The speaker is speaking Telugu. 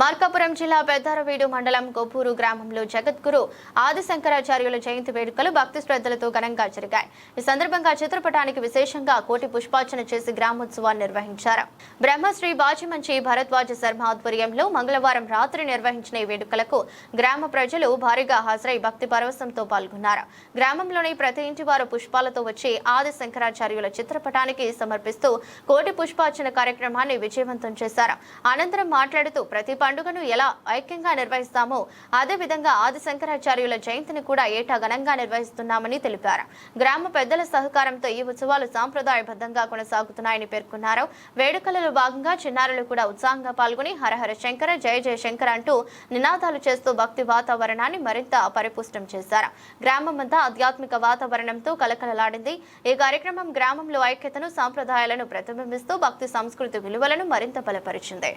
మార్కాపురం జిల్లా పెద్దారవీడు మండలం గోపూరు గ్రామంలో జగద్గురు ఆదిశంకరాచార్యుల జయంతి వేడుకలు భక్తి శ్రద్ధలతో ఘనంగా జరిగాయి. ఈ సందర్భంగా చిత్రపటానికి విశేషంగా కోటి పుష్పార్చన చేసి గ్రామోత్సవాన్ని నిర్వహించారు. బ్రహ్మశ్రీ బాజిమంచి భరద్వాజ శర్మ ఆధ్వర్యంలో మంగళవారం రాత్రి నిర్వహించిన ఈ వేడుకలకు గ్రామ ప్రజలు భారీగా హాజరై భక్తి పరవశంతో పాల్గొన్నారు. గ్రామంలోని ప్రతి ఇంటి వారు పుష్పాలతో వచ్చి ఆదిశంకరాచార్యుల చిత్రపటానికి సమర్పిస్తూ కోటి పుష్పార్చన కార్యక్రమాన్ని విజయవంతం చేశారు. అనంతరం మాట్లాడుతూ ప్రతి పండుగను ఎలా ఐక్యంగా నిర్వహిస్తామో అదే విధంగా ఆదిశంకరాచార్యుల జయంతిని కూడా ఏటా ఘనంగా నిర్వహిస్తున్నామని తెలిపారు. గ్రామ పెద్దల సహకారంతో ఈ ఉత్సవాలు సాంప్రదాయబద్ధంగా కొనసాగుతున్నాయని పేర్కొన్నారు. వేడుకలలో భాగంగా చిన్నారులు కూడా ఉత్సాహంగా పాల్గొని హరహర శంకర జయ జయ శంకర అంటూ నినాదాలు చేస్తూ భక్తి వాతావరణాన్ని మరింత పరిపుష్టం చేశారు. గ్రామమంతా ఆధ్యాత్మిక వాతావరణంతో కలకలలాడింది. ఈ కార్యక్రమం గ్రామంలో ఐక్యతను, సాంప్రదాయాలను ప్రతిబింబిస్తూ భక్తి సంస్కృతి విలువలను మరింత బలపరిచింది.